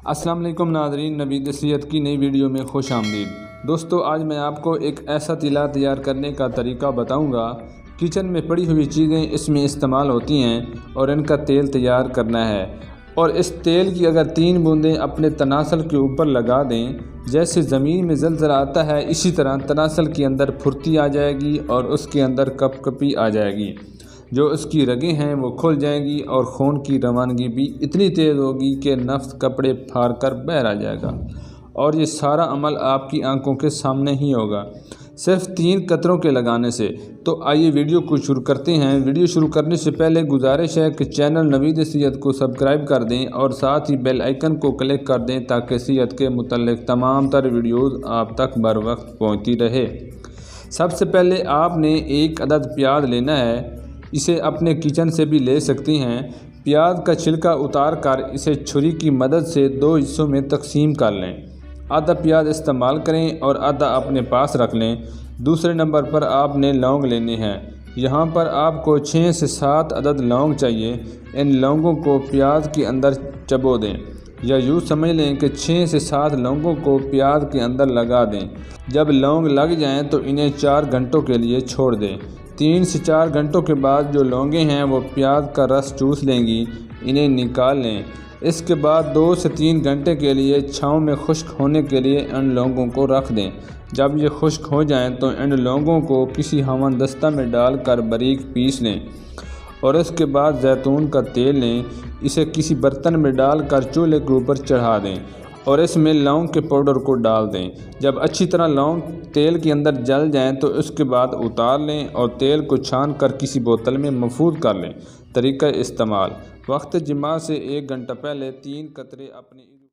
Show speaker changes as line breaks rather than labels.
السلام علیکم ناظرین، نوید صحت کی نئی ویڈیو میں خوش آمدید۔ دوستو، آج میں آپ کو ایک ایسا تیلا تیار کرنے کا طریقہ بتاؤں گا۔ کچن میں پڑی ہوئی چیزیں اس میں استعمال ہوتی ہیں اور ان کا تیل تیار کرنا ہے، اور اس تیل کی اگر 3 بوندیں اپنے تناسل کے اوپر لگا دیں، جیسے زمین میں زلزلہ آتا ہے اسی طرح تناسل کے اندر پھرتی آ جائے گی اور اس کے اندر کپ کپی آ جائے گی۔ جو اس کی رگیں ہیں وہ کھل جائیں گی اور خون کی روانگی بھی اتنی تیز ہوگی کہ نفس کپڑے پھاڑ کر باہر آ جائے گا، اور یہ سارا عمل آپ کی آنکھوں کے سامنے ہی ہوگا، صرف 3 قطروں کے لگانے سے۔ تو آئیے ویڈیو کو شروع کرتے ہیں۔ ویڈیو شروع کرنے سے پہلے گزارش ہے کہ چینل نوید صحت کو سبسکرائب کر دیں اور ساتھ ہی بیل آئیکن کو کلک کر دیں تاکہ صحت کے متعلق تمام تر ویڈیوز آپ تک بر وقت پہنچتی رہے۔ سب سے پہلے آپ نے 1 عدد پیاز لینا ہے، اسے اپنے کچن سے بھی لے سکتی ہیں۔ پیاز کا چھلکا اتار کر اسے چھری کی مدد سے 2 حصوں میں تقسیم کر لیں۔ آدھا پیاز استعمال کریں اور آدھا اپنے پاس رکھ لیں۔ دوسرے نمبر پر آپ نے لونگ لینے ہیں۔ یہاں پر آپ کو 6 سے 7 عدد لونگ چاہیے۔ ان لونگوں کو پیاز کے اندر چبو دیں، یا یوں سمجھ لیں کہ 6 سے 7 لونگوں کو پیاز کے اندر لگا دیں۔ جب لونگ لگ جائیں تو انہیں 4 گھنٹوں کے لیے چھوڑ دیں۔ 3 سے 4 گھنٹوں کے بعد جو لونگیں ہیں وہ پیاز کا رس چوس لیں گی، انہیں نکال لیں۔ اس کے بعد 2 سے 3 گھنٹے کے لیے چھاؤں میں خشک ہونے کے لیے ان لونگوں کو رکھ دیں۔ جب یہ خشک ہو جائیں تو ان لونگوں کو کسی ہون دستہ میں ڈال کر باریک پیس لیں، اور اس کے بعد زیتون کا تیل لیں، اسے کسی برتن میں ڈال کر چولہے کے اوپر چڑھا دیں اور اس میں لونگ کے پاؤڈر کو ڈال دیں۔ جب اچھی طرح لونگ تیل کے اندر جل جائیں تو اس کے بعد اتار لیں اور تیل کو چھان کر کسی بوتل میں محفوظ کر لیں۔ طریقہ استعمال: وقت جماع سے 1 گھنٹہ پہلے 3 قطرے اپنی